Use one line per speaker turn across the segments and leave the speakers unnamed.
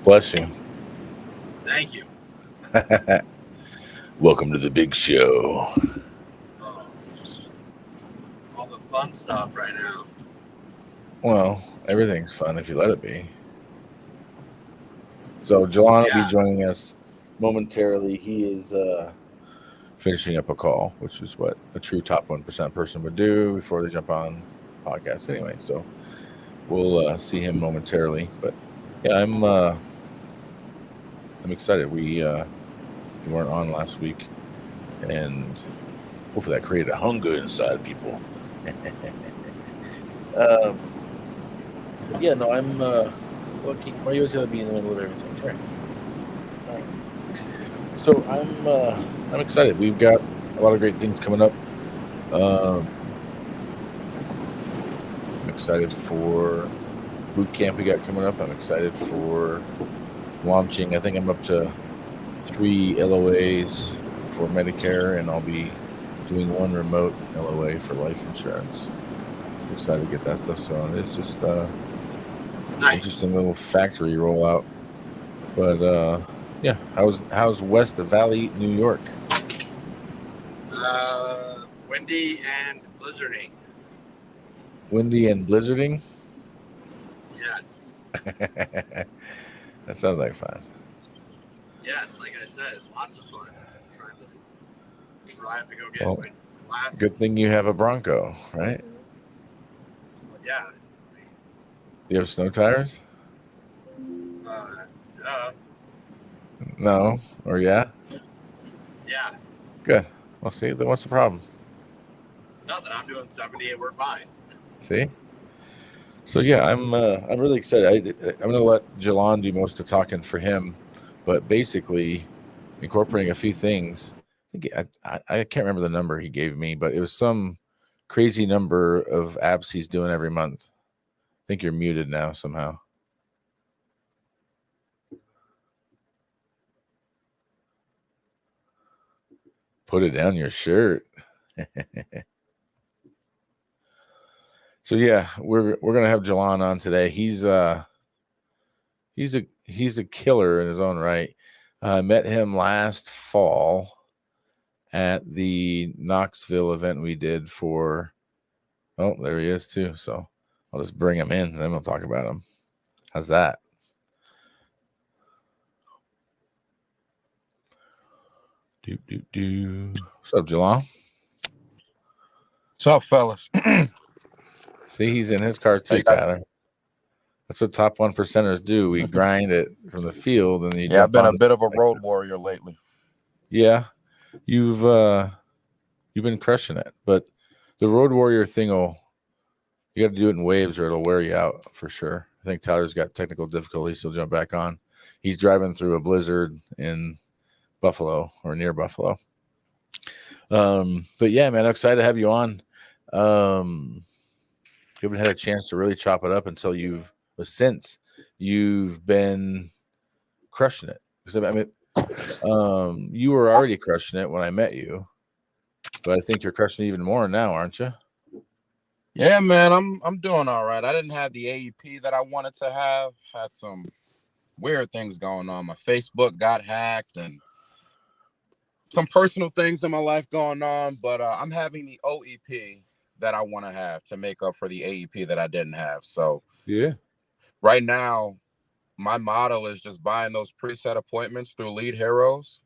Bless you.
Thank you.
Welcome to the big show.
Oh, all the fun stuff right now.
Well, everything's fun if you let it be. So, Jalon will be
Yeah,
joining us momentarily. He is finishing up a call, which is what a true top 1% person would do before they jump on podcast anyway. So, we'll see him momentarily. But yeah, I'm excited. We weren't on last week, and hopefully that created a hunger inside people. um, but yeah, no, I'm looking. Mario's gonna be in the middle of everything. Come here. All right. So I'm excited. We've got a lot of great things coming up. Um, I'm excited for boot camp we got coming up. I'm excited for launching. I think I'm up to 3 LOAs for Medicare, and I'll be doing 1 remote LOA for life insurance. So I'm excited to get that stuff started. It's just
nice.
interesting little factory rollout. But yeah, how's West Valley, New York?
Windy and blizzarding.
Windy and blizzarding.
Yes.
That sounds like fun.
Yes, like I said, lots of fun. Trying to drive to go get
Well,
my glasses.
good thing you have a Bronco, right?
Well, yeah.
You have snow tires?
Uh,
No, or yeah?
yeah.
Good. Well, see, then what's the problem?
Nothing. I'm doing 78. We're fine.
See? So yeah, I'm really excited. I'm going to let Jalon do most of the talking for him, but basically incorporating a few things. I can't remember the number he gave me, but it was some crazy number of apps he's doing every month. I think you're muted now somehow. Put it down your shirt. So yeah, we're gonna have Jalon on today. He's a killer in his own right. I met him last fall at the Knoxville event we did for. Oh, there he is too. So I'll just bring him in, and then we'll talk about him. How's that? What's up, Jalon?
What's up, fellas?
See, he's in his car too, Tyler. That's what top 1%ers do. We grind it from the field, and you.
Yeah, I've been a bit of a road warrior lately.
Yeah, you've been crushing it, but the road warrior thing you got to do it in waves, or it'll wear you out for sure. I think Tyler's got technical difficulties. He'll jump back on. He's driving through a blizzard in Buffalo or near Buffalo. But yeah, man, I'm excited to have you on. You haven't had a chance to really chop it up since you've been crushing it. Because I mean, you were already crushing it when I met you, but I think you're crushing it even more now, aren't you?
Yeah, man, I'm doing all right. I didn't have the AEP that I wanted to have. Had some weird things going on. My Facebook got hacked and some personal things in my life going on, but I'm having the OEP that I want to have to make up for the AEP that I didn't have. So
yeah,
right now, my model is just buying those preset appointments through Lead Heroes.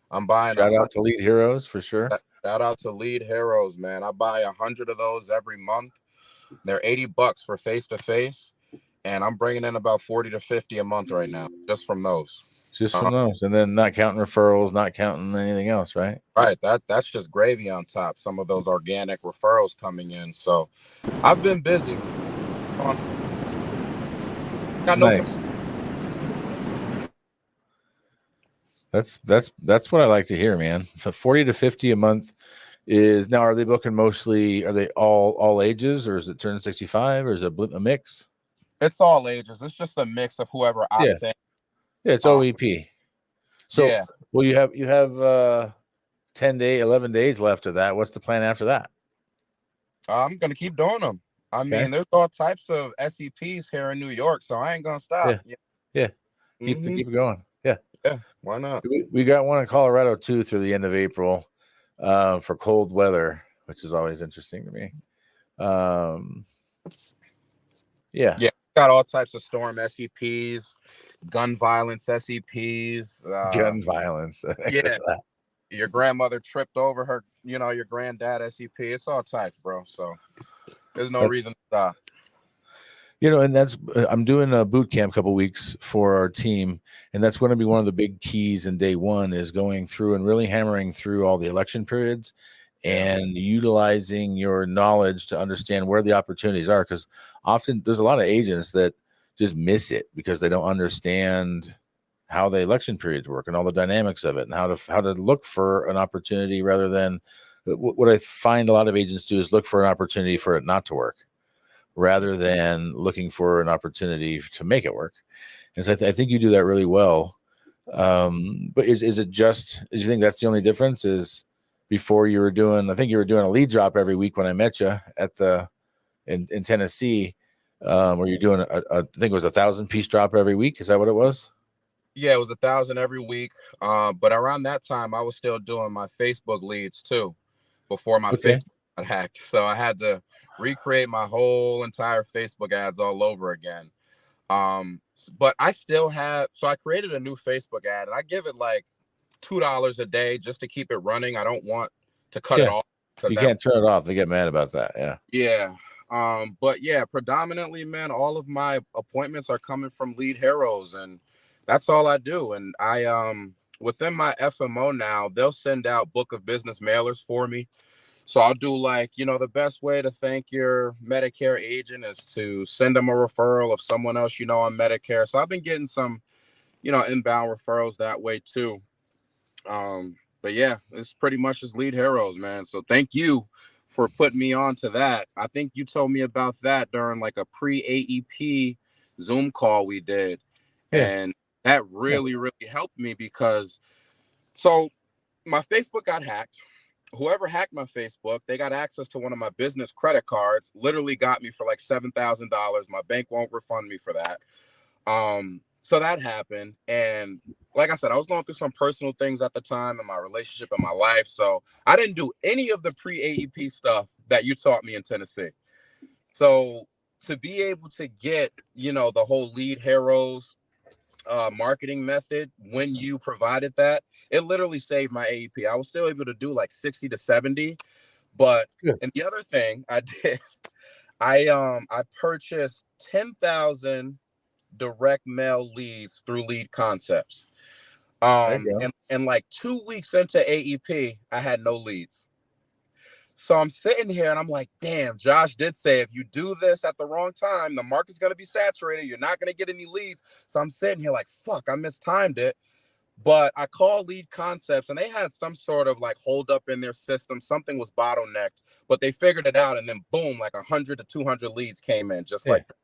I'm buying
shout out to Lead Heroes for sure.
Shout out to Lead Heroes, man. I buy 100 of those every month. They're $80 for face-to-face, and I'm bringing in about 40 to 50 a month right now, just from those.
And then not counting referrals, not counting anything else, right?
Right. That's just gravy on top. Some of those organic referrals coming in. So I've been busy.
Nice. That's what I like to hear, man. So 40 to 50 a month is now. Are they booking mostly? Are they all ages, or is it turn 65, or is it a mix?
It's all ages. It's just a mix of whoever opts in.
Yeah, it's OEP. So
yeah.
Well, you have 11 days left of that. What's the plan after that?
I'm gonna keep doing them. I mean, there's all types of SEPs here in New York, so I ain't gonna stop.
Yeah. keep it going. Yeah.
Yeah, why not?
We got one in Colorado too through the end of April for cold weather, which is always interesting to me. Yeah,
got all types of storm SEPs, gun violence SEPs.
gun violence.
Yeah, your grandmother tripped over her, your granddad SEP. It's all types, bro. So there's no reason to stop.
And that's I'm doing a boot camp a couple weeks for our team, and that's going to be one of the big keys in day one is going through and really hammering through all the election periods and utilizing your knowledge to understand where the opportunities are, because often there's a lot of agents that just miss it because they don't understand how the election periods work and all the dynamics of it and how to look for an opportunity rather than what I find a lot of agents do is look for an opportunity for it not to work rather than looking for an opportunity to make it work. And so I think you do that really well. But is it just, do you think that's the only difference is before you were doing, I think you were doing a lead drop every week when I met you in Tennessee, where you're doing I think it was 1,000-piece drop every week. Is that what it was?
Yeah, it was 1,000 every week. But around that time, I was still doing my Facebook leads too, before my Facebook got hacked. So I had to recreate my whole entire Facebook ads all over again. But I still I created a new Facebook ad and I give it like $2 a day just to keep it running. I don't want to cut it off.
You can't turn it off. They get mad about that. Yeah.
Yeah. But yeah, predominantly, man, all of my appointments are coming from lead heroes, and that's all I do. And I within my FMO now, they'll send out book of business mailers for me. So I'll do like, the best way to thank your Medicare agent is to send them a referral of someone else on Medicare. So I've been getting some, inbound referrals that way too. But yeah, it's pretty much just lead heroes, man. So thank you for putting me on to that. I think you told me about that during like a pre-AEP Zoom call we did. Yeah. And that really helped me because so my Facebook got hacked. Whoever hacked my Facebook, they got access to one of my business credit cards, literally got me for like $7,000. My bank won't refund me for that. So that happened. And like I said, I was going through some personal things at the time in my relationship and my life. So I didn't do any of the pre-AEP stuff that you taught me in Tennessee. So to be able to get, the whole lead heroes marketing method, when you provided that, it literally saved my AEP. I was still able to do like 60 to 70. But and the other thing I did, I purchased 10,000 direct mail leads through Lead Concepts. And like 2 weeks into AEP, I had no leads. So I'm sitting here and I'm like, damn, Josh did say if you do this at the wrong time, the market's going to be saturated. You're not going to get any leads. So I'm sitting here like, fuck, I mistimed it. But I called Lead Concepts and they had some sort of like hold up in their system. Something was bottlenecked, but they figured it out. And then boom, like 100 to 200 leads came in just like that.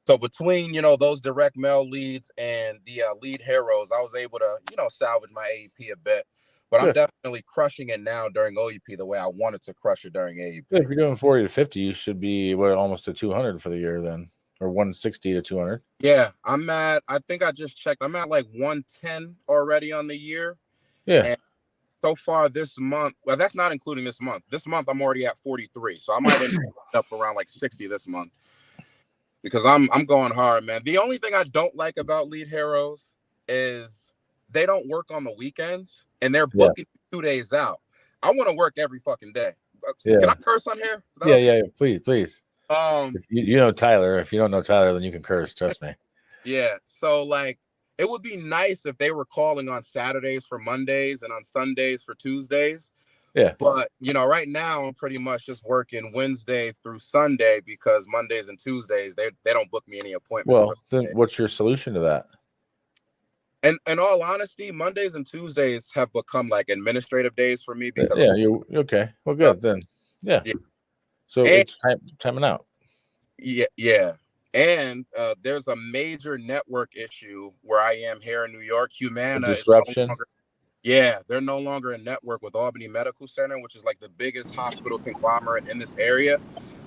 So between, those direct mail leads and the lead heroes, I was able to, salvage my AEP a bit. But I'm definitely crushing it now during OEP the way I wanted to crush it during AEP.
If you're doing 40 to 50, you should be almost to 200 for the year then, or 160 to 200.
Yeah, I think I just checked. I'm at like 110 already on the year.
Yeah.
And so far this month, well, that's not including this month. This month I'm already at 43. So I might end up around like 60 this month. Because I'm going hard, man. The only thing I don't like about lead heroes is they don't work on the weekends and they're booking 2 days out. I want to work every fucking day. Can I curse on here?
Yeah, please. If you know Tyler. If you don't know Tyler, then you can curse. Trust me.
Yeah. So like, it would be nice if they were calling on Saturdays for Mondays and on Sundays for Tuesdays.
Yeah.
But, right now I'm pretty much just working Wednesday through Sunday because Mondays and Tuesdays, they don't book me any appointments.
Well, then what's your solution to that?
And in all honesty, Mondays and Tuesdays have become like administrative days for me. Because
you're okay. Well, good then. Yeah. So it's timing out.
Yeah. And there's a major network issue where I am here in New York. Humana
disruption.
They're no longer in network with Albany Medical Center, which is like the biggest hospital conglomerate in this area.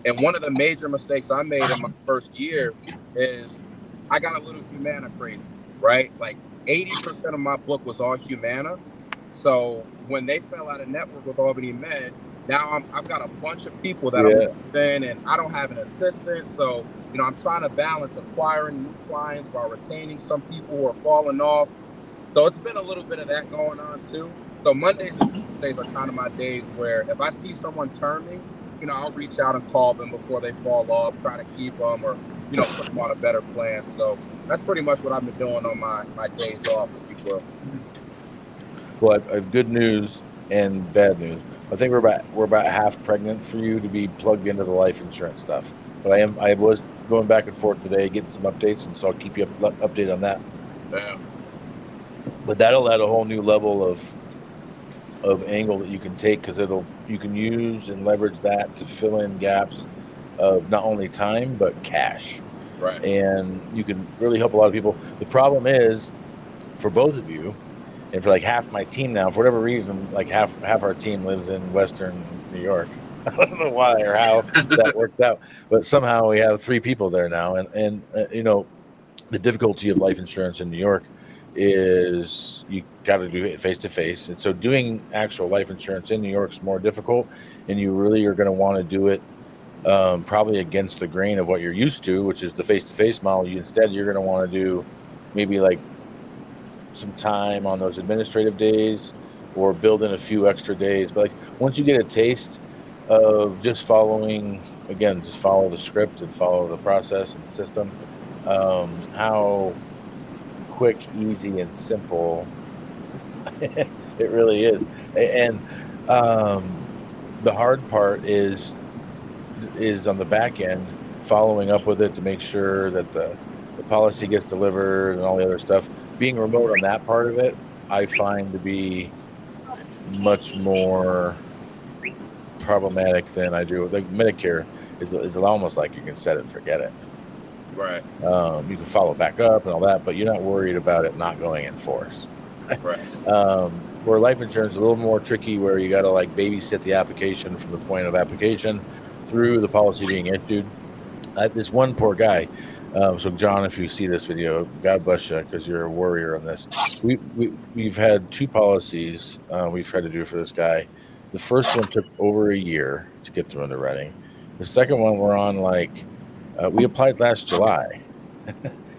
And one of the major mistakes I made in my first year is I got a little Humana crazy. right? Like 80% of my book was all Humana. So when they fell out of network with Albany Med, now I've got a bunch of people that I'm in, and I don't have an assistant. So, I'm trying to balance acquiring new clients while retaining some people who are falling off. So it's been a little bit of that going on too. So Mondays and Tuesdays are kind of my days where if I see someone terming, I'll reach out and call them before they fall off, try to keep them or, put them on a better plan. So that's pretty much what I've been doing on my days off, if you will.
Well, I have good news and bad news. I think we're about half pregnant for you to be plugged into the life insurance stuff. But I was going back and forth today, getting some updates, and so I'll keep you updated on that.
Yeah.
But that'll add a whole new level of angle that you can take, because you can use and leverage that to fill in gaps of not only time but cash.
Right.
And you can really help a lot of people. The problem is, for both of you, and for like half my team now, for whatever reason, like half our team lives in Western New York. I don't know why or how that worked out, but somehow we have 3 people there now. And the difficulty of life insurance in New York is you got to do it face to face. And so doing actual life insurance in New York is more difficult, and you really are going to want to do it probably against the grain of what you're used to, which is the face to face model. Instead, you're going to want to do maybe like some time on those administrative days or build in a few extra days. But like once you get a taste of just follow the script and follow the process and the system, how quick, easy, and simple it really is. And the hard part is on the back end, following up with it to make sure that the policy gets delivered and all the other stuff. Being remote on that part of it, I find to be much more problematic than I do. Like Medicare is almost like you can set it and forget it.
Right.
You can follow back up and all that, but you're not worried about it not going in force.
Right.
Where life insurance is a little more tricky, where you got to like babysit the application from the point of application through the policy being issued. This one poor guy. So John, if you see this video, God bless you, because you're a warrior on this. We've had 2 policies we've tried to do for this guy. The first one took over a year to get through underwriting. The second one we're on we applied last July.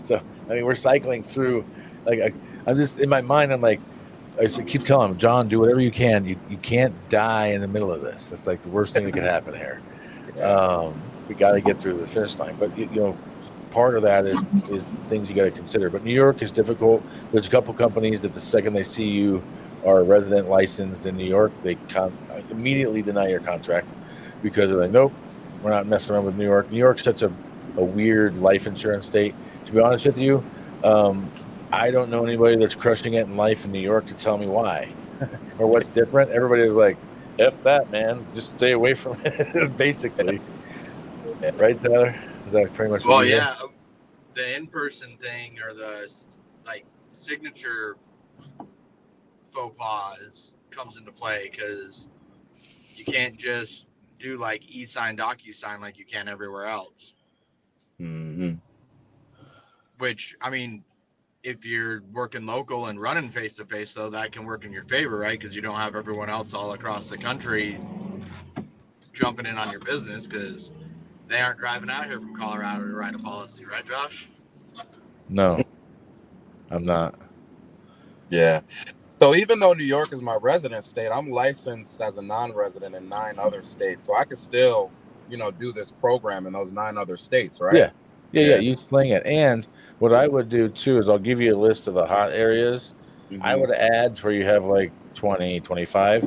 So I mean we're cycling through. Like I'm just in my mind. I'm like, I keep telling him, John, do whatever you can. You can't die in the middle of this. That's like the worst thing that could happen here. We got to get through the finish line. But part of that is things you got to consider. But New York is difficult. There's a couple companies that the second they see you are resident licensed in New York, they immediately deny your contract because they're like, nope, we're not messing around with New York. New York's such a weird life insurance state. To be honest with you, I don't know anybody that's crushing it in life in New York to tell me why or what's different. Everybody's like, F that, man. Just stay away from it, basically. Right, Tyler? Is that pretty much
Well, yeah. The in-person thing or the signature faux pas comes into play because you can't just do like e-sign, docu-sign like you can everywhere else.
Mm-hmm.
Which, I mean, if you're working local and running face-to-face, though, that can work in your favor, right? Because you don't have everyone else all across the country jumping in on your business because they aren't driving out here from Colorado to write a policy, right, Josh?
No, I'm not.
Yeah. So even though New York is my resident state, I'm licensed as a non-resident in 9 other states. So I could still, do this program in those 9 other states, right?
Yeah. You sling it. And what I would do too is I'll give you a list of the hot areas. Mm-hmm. I would add to where you have like 20, 25.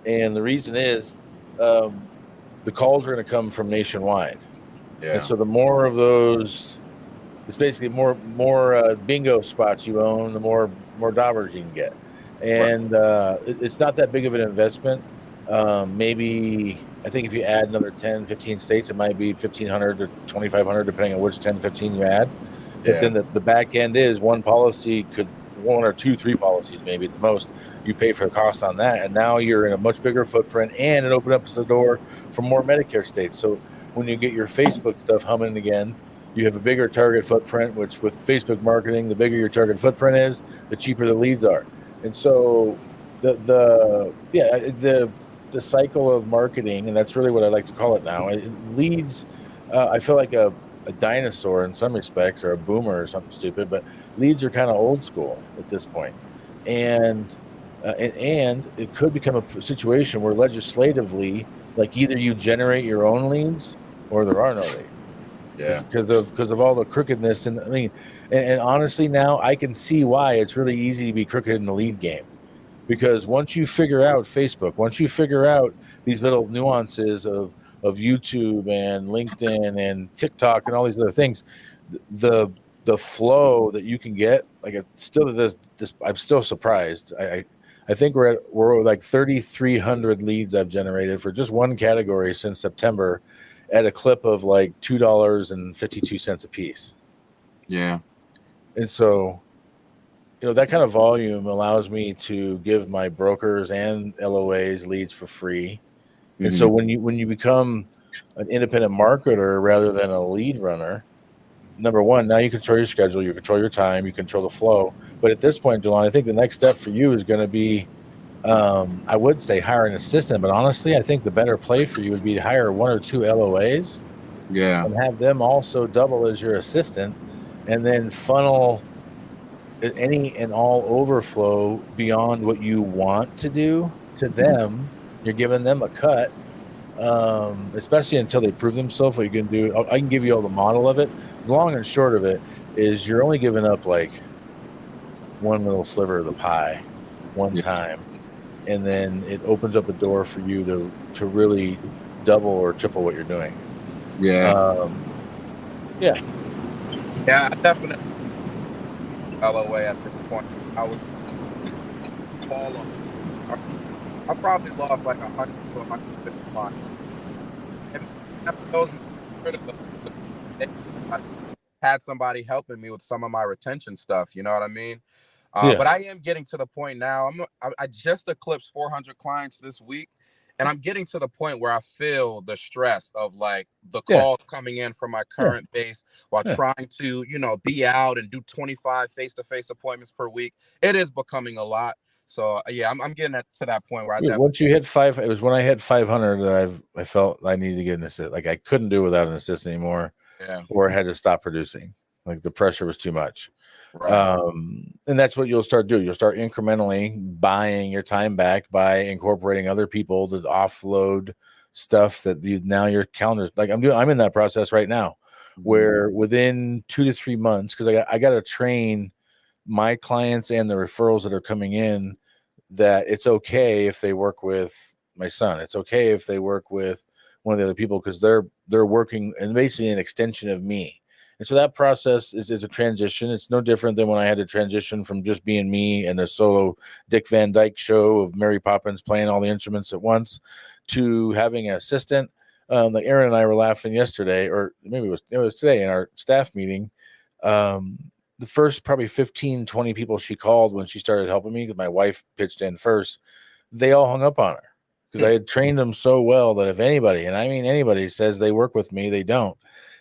And the reason is the calls are going to come from nationwide. Yeah. And so the more of those, it's basically more bingo spots you own, the more dollars you can get. And it's not that big of an investment. Maybe I think if you add another 10, 15 states, it might be $1,500 to $2,500, depending on which 10, 15 you add. But then the back end is one policy could 1 or 2, 3 policies, maybe at the most. You pay for the cost on that, and now you're in a much bigger footprint, and it opens up the door for more Medicare states. So when you get your Facebook stuff humming again, You have a bigger target footprint, which with Facebook marketing, the bigger your target footprint is, the cheaper the leads are. And so the cycle of marketing, and that's really what I like to call it now. Leads, I feel like a dinosaur in some respects, or a boomer or something stupid, but leads are kind of old school at this point. And it could become a situation where legislatively, like either you generate your own leads or there are no leads.
Yeah.
Because of all the crookedness. And I mean, and honestly, now I can see why it's really easy to be crooked in the lead game. Because once you figure out Facebook, once you figure out these little nuances of YouTube and LinkedIn and TikTok and all these other things, the flow that you can get, like still to this I'm still surprised. I think we're like 3,300 leads I've generated for just one category since September, at a clip of like $2.52 a piece.
Yeah.
And so, that kind of volume allows me to give my brokers and LOAs leads for free. Mm-hmm. And so when you become an independent marketer rather than a lead runner, number one, now you control your schedule, you control your time, you control the flow. But at this point, Jalon, I think the next step for you is going to be, I would say hire an assistant, but honestly, I think the better play for you would be to hire one or two LOAs.
Yeah.
And have them also double as your assistant, and then funnel any and all overflow beyond what you want to do to them. You're giving them a cut, especially until they prove themselves. What you can do, I can give you all the model of it. The long and short of it is you're only giving up like one little sliver of the pie one time, and then it opens up a door for you to really double or triple what you're doing.
Yeah.
Yeah,
I definitely LOA at this point. I would fall on. I probably lost like 100 to 150 clients. And those I had somebody helping me with some of my retention stuff. You know what I mean? But I am getting to the point now. I just eclipsed 400 clients this week. And I'm getting to the point where I feel the stress of like the calls coming in from my current base while trying to, be out and do 25 face-to-face appointments per week. It is becoming a lot. So I'm getting to that point where
once you hit it was when I hit 500 that I felt I needed to get an assistant. Like I couldn't do without an assistant anymore, or I had to stop producing. Like the pressure was too much. Right. And that's what you'll start doing. You'll start incrementally buying your time back by incorporating other people to offload stuff that now your calendars. Like I'm in that process right now, where within 2 to 3 months, because I got to train my clients and the referrals that are coming in that it's okay if they work with my son. It's okay if they work with one of the other people, because they're working and basically an extension of me. And so that process is a transition. It's no different than when I had to transition from just being me and a solo Dick Van Dyke show of Mary Poppins playing all the instruments at once to having an assistant. Like Aaron and I were laughing yesterday, or maybe it was today in our staff meeting. The first probably 15, 20 people she called when she started helping me, because my wife pitched in first, they all hung up on her because I had trained them so well that if anybody, and I mean anybody, says they work with me, they don't.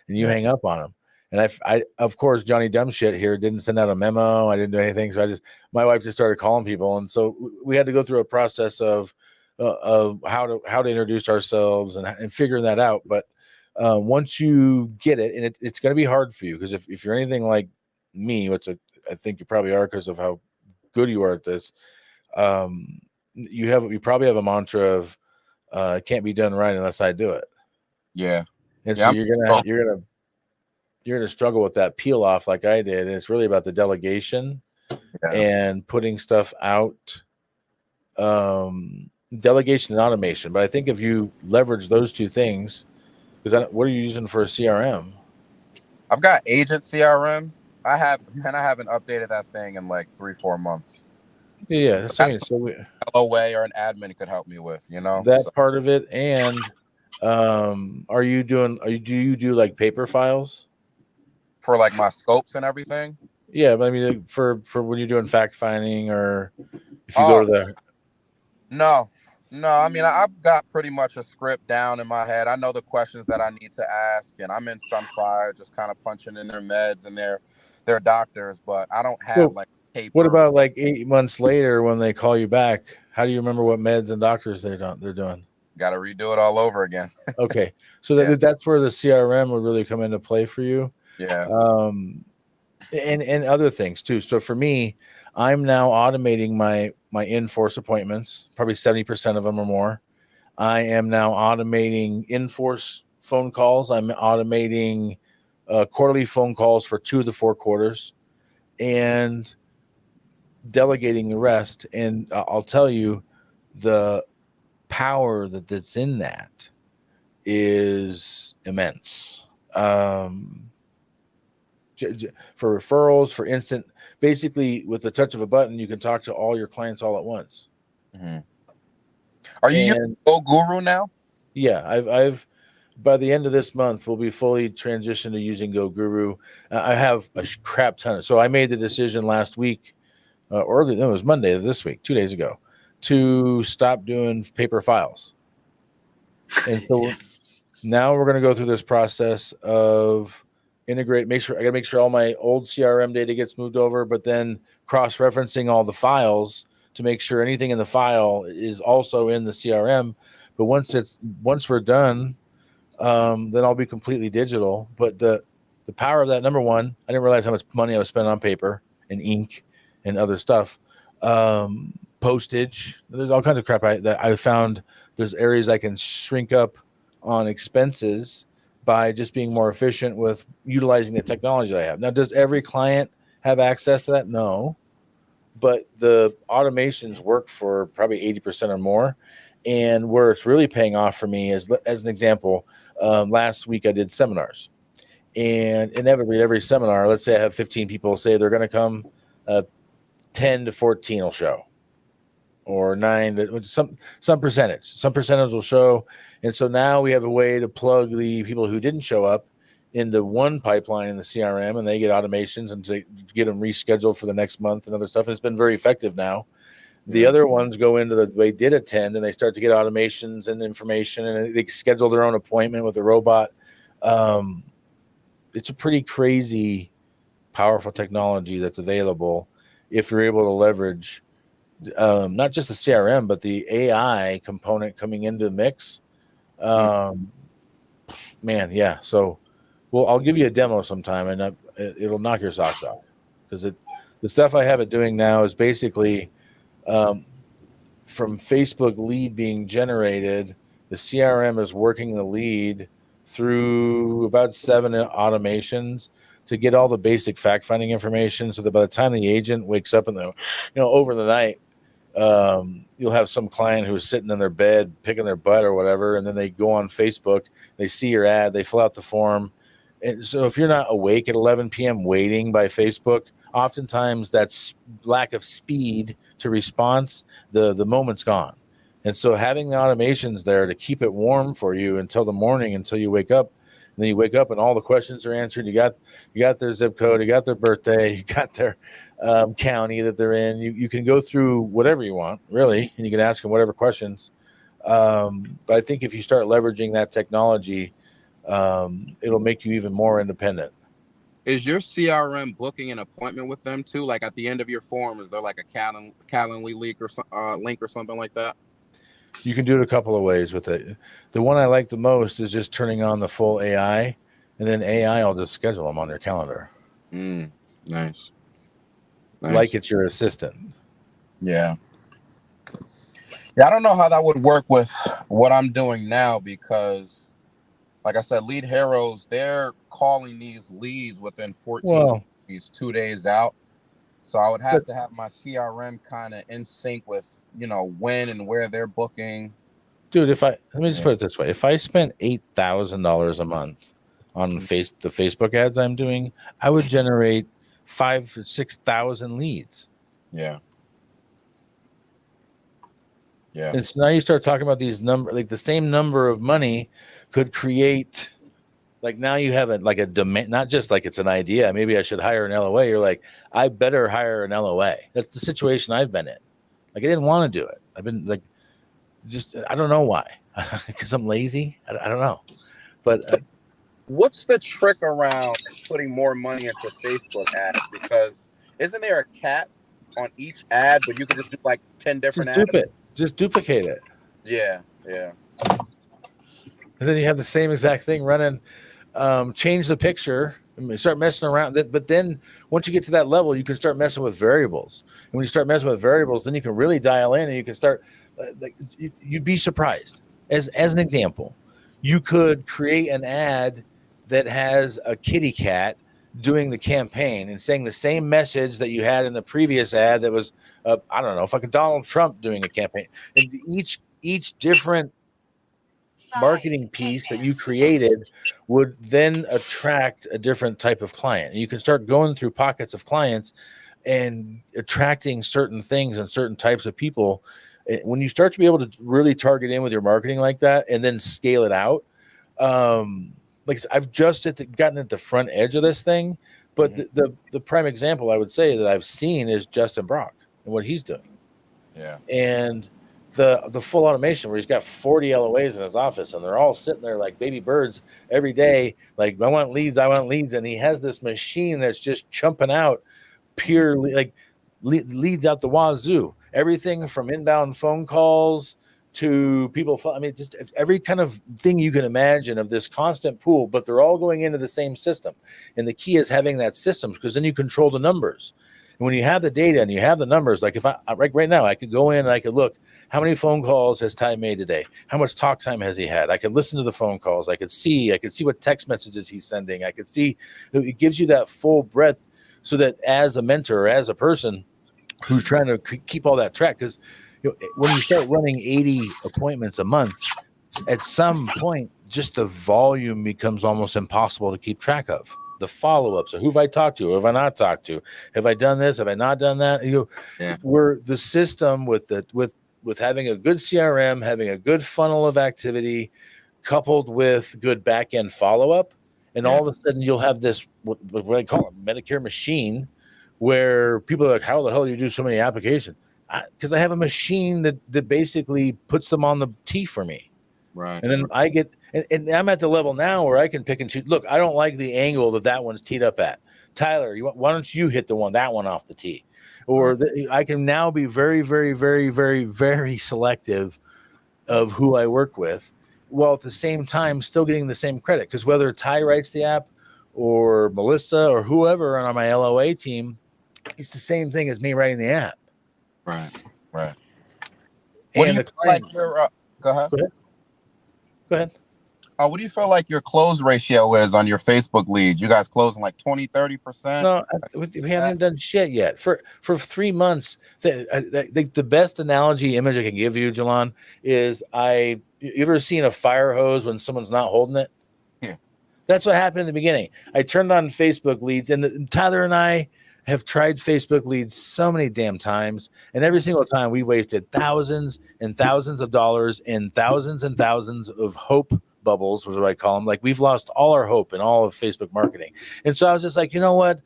And you hang up on them. And I, of course, Johnny Dumb Shit here didn't send out a memo. I didn't do anything. So my wife just started calling people. And so we had to go through a process of how to introduce ourselves and figuring that out. But once you get it, and it's going to be hard for you, because if you're anything like me, which I think you probably are because of how good you are at this, you probably have a mantra of it can't be done right unless I do it.
Yeah.
And so you're gonna struggle with that peel off like I did. And it's really about the delegation and putting stuff out, delegation and automation. But I think if you leverage those two things, because what are you using for a CRM?
I've got Agent CRM. I haven't updated that thing in like 3-4 months.
Yeah, that's
LOA or an admin could help me with,
that part of it. And do you do like paper files
for like my scopes and everything?
Yeah, but I mean, for when you're doing fact finding, or if you go to the
no, No, I mean, I've got pretty much a script down in my head. I know the questions that I need to ask, and I'm in Sunfire just kind of punching in their meds and their doctors, but I don't have
Well,
like
what
paper.
about like 8 months later when they call you back? How do you remember what meds and doctors they're doing?
Got to redo it all over again.
Okay, so
Yeah.
that's where the CRM would really come into play for you.
Yeah.
And other things too. So for me, I'm now automating my in-force appointments, probably 70% of them or more. I am now automating in-force phone calls. I'm automating quarterly phone calls for 2 of the 4 quarters and delegating the rest. And I'll tell you, the power that's in that is immense. For referrals, for instant, basically with the touch of a button, you can talk to all your clients all at once.
Mm-hmm. Are you using Go Guru now?
Yeah, I've by the end of this month, we'll be fully transitioned to using Go Guru. I have a crap ton. So I made the decision last week, early, no, it was Monday of this week, 2 days ago, to stop doing paper files. And so now we're going to go through this process of integrate, I got to make sure all my old CRM data gets moved over, but then cross-referencing all the files to make sure anything in the file is also in the CRM. But once we're done, then I'll be completely digital. But the power of that, number one, I didn't realize how much money I was spending on paper and ink and other stuff. Postage, there's all kinds of crap that I found. There's areas I can shrink up on expenses by just being more efficient with utilizing the technology that I have. Now, does every client have access to that? No, but the automations work for probably 80% or more. And where it's really paying off for me is, as an example, last week I did seminars, and inevitably every seminar, let's say I have 15 people say they're going to come, 10 to 14 will show, or 9 to some percentage will show. And so now we have a way to plug the people who didn't show up into one pipeline in the CRM, and they get automations and to get them rescheduled for the next month and other stuff. And it's been very effective now. The other ones go into they did attend, and they start to get automations and information, and they schedule their own appointment with a robot. It's a pretty crazy, powerful technology that's available if you're able to leverage not just the CRM, but the AI component coming into the mix. Man, yeah. So, well, I'll give you a demo sometime, and it'll knock your socks off, because the stuff I have it doing now is basically from Facebook lead being generated, the CRM is working the lead through about 7 automations to get all the basic fact finding information, so that by the time the agent wakes up over the night, you'll have some client who's sitting in their bed picking their butt or whatever, and then they go on Facebook, they see your ad, they fill out the form. And so if you're not awake at 11 p.m. waiting by Facebook, oftentimes that's lack of speed to response. The moment's gone. And so having the automations there to keep it warm for you until the morning, until you wake up, and then you wake up and all the questions are answered. You got their zip code, you got their birthday, you got their county that they're in. You can go through whatever you want, really, and you can ask them whatever questions. But I think if you start leveraging that technology, it'll make you even more independent.
Is your CRM booking an appointment with them too? Like at the end of your form, is there like a Calendly link or something like that?
You can do it a couple of ways with it. The one I like the most is just turning on the full AI, and then AI will just schedule them on their calendar.
Nice.
Like it's your assistant.
Yeah. Yeah, I don't know how that would work with what I'm doing now, because like I said, Lead Heroes, they're calling these leads within 14 days, 2 days out. So I would have to have my CRM kind of in sync with, when and where they're booking.
Dude, let me just put it this way. If I spent $8,000 a month on the Facebook ads I'm doing, I would generate 5,000 to 6,000 leads.
Yeah. Yeah.
And so now you start talking about these like the same number of money could create, like now you have a demand, not just like it's an idea. Maybe I should hire an LOA. You're like, I better hire an LOA. That's the situation I've been in. Like I didn't want to do it. I've been like, Just I don't know why, because I'm lazy. I don't know, but
What's the trick around putting more money into Facebook ads? Because isn't there a cap on each ad, but you can just do like 10 different ads?
just duplicate it,
Yeah.
and then you have the same exact thing running. Change the picture and start messing around. But then once you get to that level, you can start messing with variables. And when you start messing with variables, then you can really dial in and you can start. You'd be surprised. As an example, you could create an ad that has a kitty cat doing the campaign and saying the same message that you had in the previous ad that was, I don't know, fucking Donald Trump doing a campaign. And each different marketing piece that you created would then attract a different type of client. You can start going through pockets of clients and attracting certain things and certain types of people. When you start to be able to really target in with your marketing like that and then scale it out, like I've just gotten at the front edge of this thing, but the prime example I would say that I've seen is Justin Brock and what he's doing.
Yeah.
And the full automation where he's got 40 LOAs in his office and they're all sitting there like baby birds every day. Like, I want leads. And he has this machine that's just chumping out purely like leads out the wazoo. Everything from inbound phone calls to people. I mean, just every kind of thing you can imagine of this constant pool, but they're all going into the same system. And the key is having that system because then you control the numbers. And when you have the data and you have the numbers, like if I right now, I could go in and I could look how many phone calls has Ty made today? How much talk time has he had? I could listen to the phone calls. I could see what text messages he's sending. I could see it gives you that full breadth so that as a mentor or as a person who's trying to keep all that track, because when you start running 80 appointments a month, at some point, just the volume becomes almost impossible to keep track of. The follow-ups of who have I talked to, who have I not talked to, have I done this, have I not done that? We're the system with having a good CRM, having a good funnel of activity, coupled with good back-end follow-up, and all of a sudden you'll have this what I call a Medicare machine, where people are like, "How the hell do you do so many applications?" Because I have a machine that basically puts them on the tee for me.
Right.
And then I get, and I'm at the level now where I can pick and choose. Look, I don't like the angle that one's teed up at. Tyler, why don't you hit that one off the tee? Or I can now be very, very, very, very, very selective of who I work with, while at the same time still getting the same credit. Because whether Ty writes the app or Melissa or whoever on my LOA team, it's the same thing as me writing the app.
Right.
And
What do you feel like your go ahead.
Go ahead.
What do you feel like your close ratio is on your Facebook leads? You guys closing like 20-30%?
No, we haven't done shit yet. For 3 months, the best analogy image I can give you, Jalon, is you ever seen a fire hose when someone's not holding it?
Yeah.
That's what happened in the beginning. I turned on Facebook leads, and Tyler and I have tried Facebook leads so many damn times, and every single time we wasted thousands and thousands of dollars and thousands of hope bubbles, was what I call them. Like, we've lost all our hope in all of Facebook marketing. And so I was just like, you know what?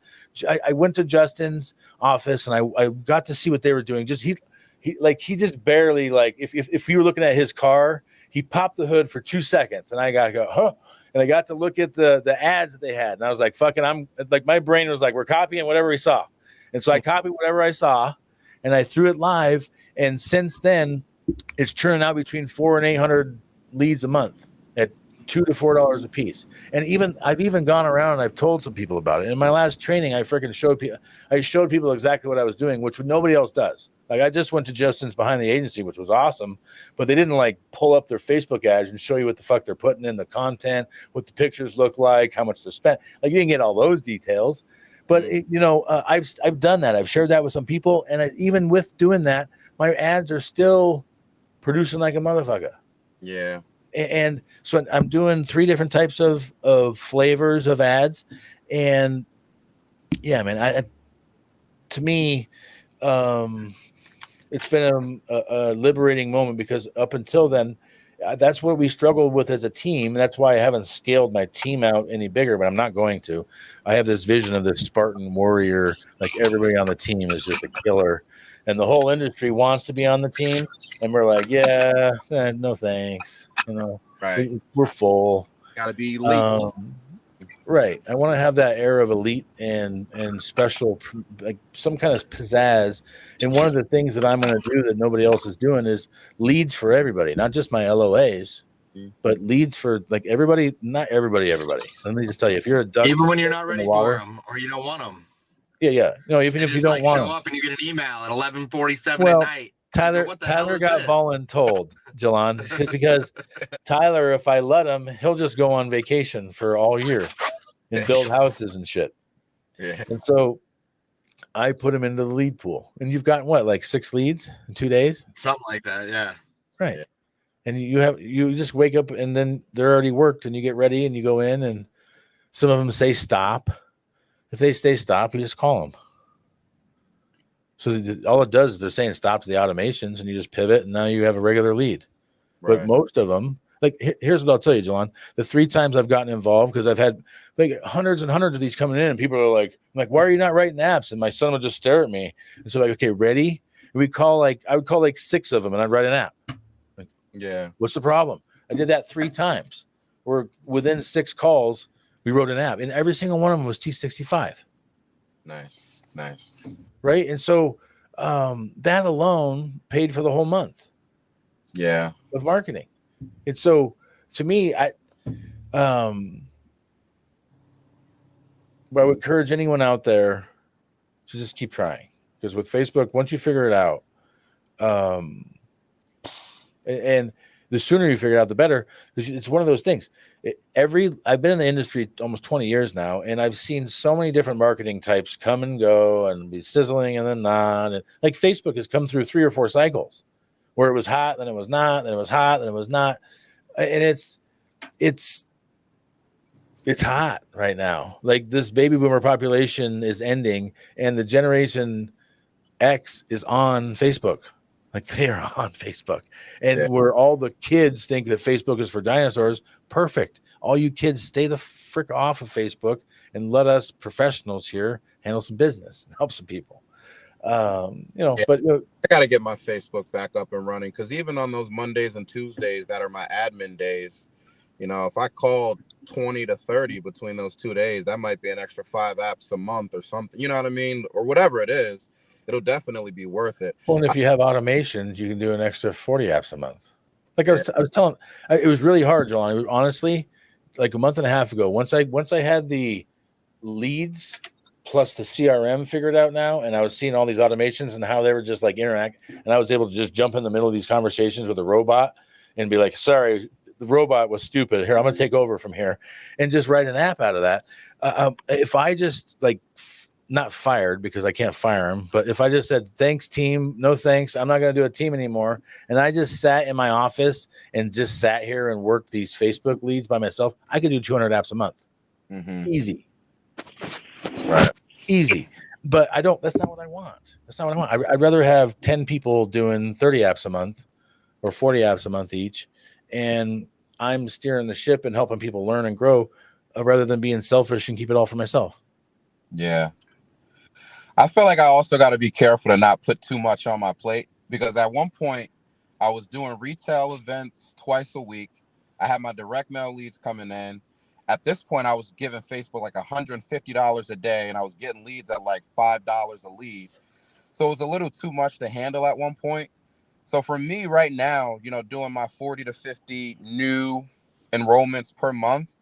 I went to Justin's office and I got to see what they were doing. Just he just barely, like, if you were looking at his car, he popped the hood for 2 seconds and I got to go, huh? And I got to look at the ads that they had. And I was like, fucking, I'm like, my brain was like, we're copying whatever we saw. And so I copied whatever I saw and I threw it live. And since then, it's churning out between 400 and 800 leads a month at $2 to $4 a piece. And I've even gone around and I've told some people about it. In my last training, I showed people exactly what I was doing, which nobody else does. Like, I just went to Justin's behind the agency, which was awesome, but they didn't like pull up their Facebook ads and show you what the fuck they're putting in the content, what the pictures look like, how much they're spent. Like, you didn't get all those details, but I've done that. I've shared that with some people. And even with doing that, my ads are still producing like a motherfucker.
Yeah.
And so I'm doing 3 different types of flavors of ads. And yeah, man, to me, it's been a liberating moment, because up until then, that's what we struggled with as a team. That's why I haven't scaled my team out any bigger, but I'm not going to. I have this vision of this Spartan warrior, like everybody on the team is just a killer. and the whole industry wants to be on the team, and we're like, yeah, no thanks.
Right.
We're full.
Got to be elite.
Right. I want to have that air of elite and special, like some kind of pizzazz. And one of the things that I'm going to do that nobody else is doing is leads for everybody, not just my LOAs, but leads for like everybody. Not everybody. Let me just tell you, if you're a duck,
even when you're not ready for them or you don't want them.
Yeah. No, even if you don't want
show
them.
up and you get an email at 11:47 at night.
Tyler got voluntold, Jalon, because Tyler, if I let him, he'll just go on vacation for all year and build houses and shit.
Yeah.
And so I put him into the lead pool. And you've gotten what, like 6 leads in 2 days?
Something like that, yeah.
Right. Yeah. And you just wake up and then they're already worked and you get ready and you go in and some of them say stop. If they say stop, you just call them. So all it does is they're saying stop to the automations and you just pivot and now you have a regular lead. Right. But most of them, like, here's what I'll tell you, Jalon. The 3 times I've gotten involved, because I've had like hundreds and hundreds of these coming in and people are like, I'm like, why are you not writing apps? And my son would just stare at me. And so like, okay, ready? And I would call like 6 of them and I'd write an app. Like, yeah. What's the problem? I did that 3 times. Where within 6 calls, we wrote an app and every single one of them was T65.
Nice.
Right. And so that alone paid for the whole month.
Yeah.
Of marketing. And so to me, I would encourage anyone out there to just keep trying, because with Facebook, once you figure it out, and the sooner you figure it out, the better, because it's one of those things. I've been in the industry almost 20 years now, and I've seen so many different marketing types come and go and be sizzling and then not. And like Facebook has come through 3 or 4 cycles where it was hot, then it was not, then it was hot, then it was not. And it's hot right now. Like this baby boomer population is ending and the Generation X is on Facebook. Like they are on Facebook. And where all the kids think that Facebook is for dinosaurs, perfect. All you kids stay the frick off of Facebook and let us professionals here handle some business and help some people. But
I got to get my Facebook back up and running, because even on those Mondays and Tuesdays that are my admin days, if I called 20 to 30 between those 2 days, that might be an extra 5 apps a month or something, you know what I mean? Or whatever it is, it'll definitely be worth it.
Well, and if you have automations, you can do an extra 40 apps a month. Like I was telling, it was really hard, John. It was, honestly, like a month and a half ago, once I had the leads plus the CRM figured out now, and I was seeing all these automations and how they were just like interact, and I was able to just jump in the middle of these conversations with a robot and be like, sorry, the robot was stupid. Here, I'm going to take over from here and just write an app out of that. If I just not fired, because I can't fire him, but if I just said, thanks team, no thanks, I'm not going to do a team anymore. And I just sat in my office and just sat here and worked these Facebook leads by myself, I could do 200 apps a month. Mm-hmm. Easy. Right. Easy. But that's not what I want. I'd rather have 10 people doing 30 apps a month or 40 apps a month each. And I'm steering the ship and helping people learn and grow rather than being selfish and keep it all for myself.
Yeah. I feel like I also got to be careful to not put too much on my plate, because at one point I was doing retail events twice a week. I had my direct mail leads coming in. At this point, I was giving Facebook like $150 a day, and I was getting leads at like $5 a lead. So it was a little too much to handle at one point. So for me right now, doing my 40 to 50 new enrollments per month,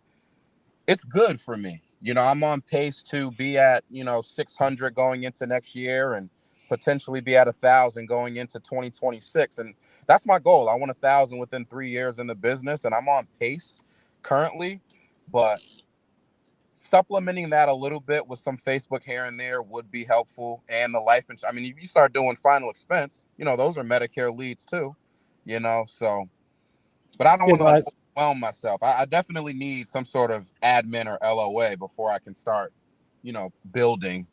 it's good for me. I'm on pace to be at, 600 going into next year and potentially be at 1,000 going into 2026. And that's my goal. I want 1,000 within 3 years in the business, and I'm on pace currently. But supplementing that a little bit with some Facebook here and there would be helpful. And the life insurance. I mean, if you start doing final expense, those are Medicare leads too, so. But I don't want to overwhelm myself. I definitely need some sort of admin or LOA before I can start, building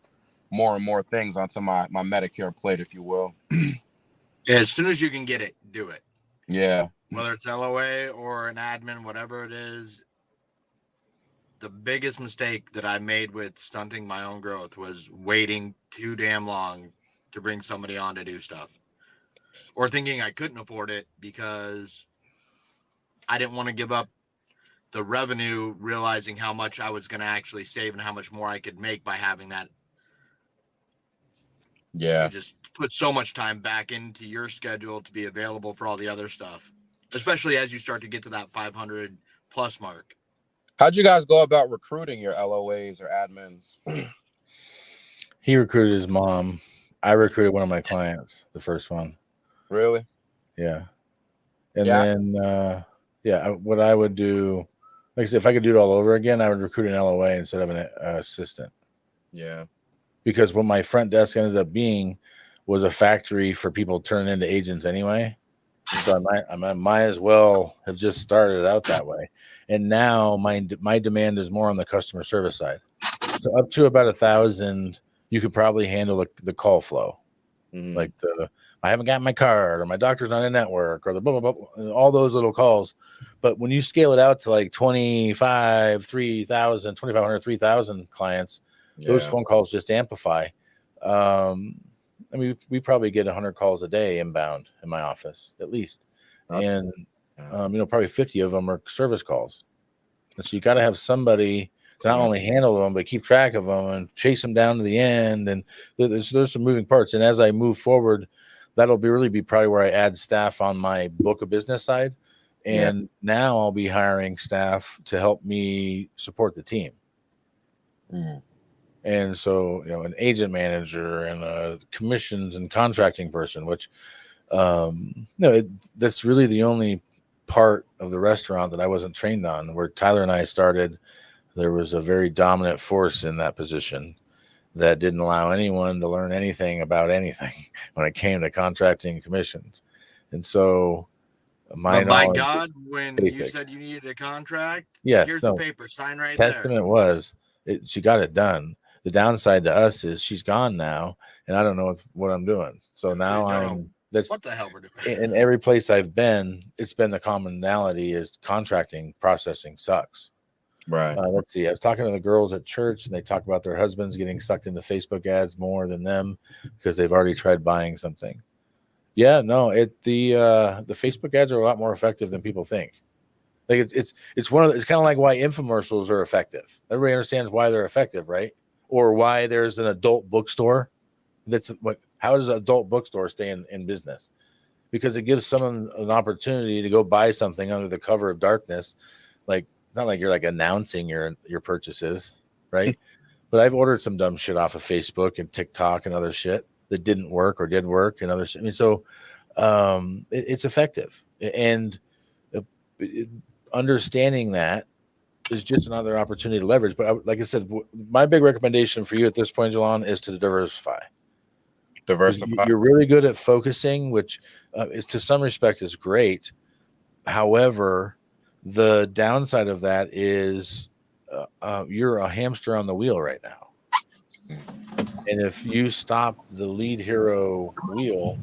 more and more things onto my Medicare plate, if you will.
Yeah, as soon as you can get it, do it.
Yeah.
Whether it's LOA or an admin, whatever it is. The biggest mistake that I made with stunting my own growth was waiting too damn long to bring somebody on to do stuff, or thinking I couldn't afford it because I didn't want to give up the revenue, realizing how much I was going to actually save and how much more I could make by having that.
Yeah.
You just put so much time back into your schedule to be available for all the other stuff, especially as you start to get to that 500 plus mark.
How'd you guys go about recruiting your LOAs or admins?
He recruited his mom. I recruited one of my clients, the first one.
Really?
Yeah. And
Yeah.
then, what I would do, like I said, if I could do it all over again, I would recruit an LOA instead of an assistant.
Yeah.
Because what my front desk ended up being was a factory for people turning into agents anyway. So I might as well have just started out that way. And now my demand is more on the customer service side. So up to about 1,000, you could probably handle the call flow.
Mhm.
Like I haven't got my card, or my doctor's not in network, or the blah, blah, blah, all those little calls. But when you scale it out to like 25, 3,000, 2,500, 3,000 clients, those phone calls just amplify. I mean, we probably get 100 calls a day inbound in my office, at least. And, probably 50 of them are service calls. And so you got to have somebody to not only handle them, but keep track of them and chase them down to the end. And there's some moving parts. And as I move forward, that'll be probably where I add staff on my book of business side. And now I'll be hiring staff to help me support the team.
Mm.
And so, an agent manager and a commissions and contracting person, which, that's really the only part of the restaurant that I wasn't trained on. Where Tyler and I started, there was a very dominant force in that position that didn't allow anyone to learn anything about anything when it came to contracting and commissions. And so
But by God, when you said you needed a contract, here's the paper, sign right there.
Testament was, she got it done. The downside to us is she's gone now, and I don't know what I'm doing. So now what
the hell we're doing.
In every place I've been, it's been the commonality is contracting processing sucks.
Right.
Let's see. I was talking to the girls at church, and they talk about their husbands getting sucked into Facebook ads more than them because they've already tried buying something. Yeah, no, the Facebook ads are a lot more effective than people think. Like it's kind of like why infomercials are effective. Everybody understands why they're effective, right? Or why there's an adult bookstore. How does an adult bookstore stay in business? Because it gives someone an opportunity to go buy something under the cover of darkness. Like, it's not like you're like announcing your purchases, right? But I've ordered some dumb shit off of Facebook and TikTok and other shit that didn't work or did work and other shit. I mean, so it's effective. And understanding that is just another opportunity to leverage. But like I said, my big recommendation for you at this point, Jalon, is to diversify. You're really good at focusing, which is to some respect is great. However, the downside of that is you're a hamster on the wheel right now. And if you stop the lead hero wheel,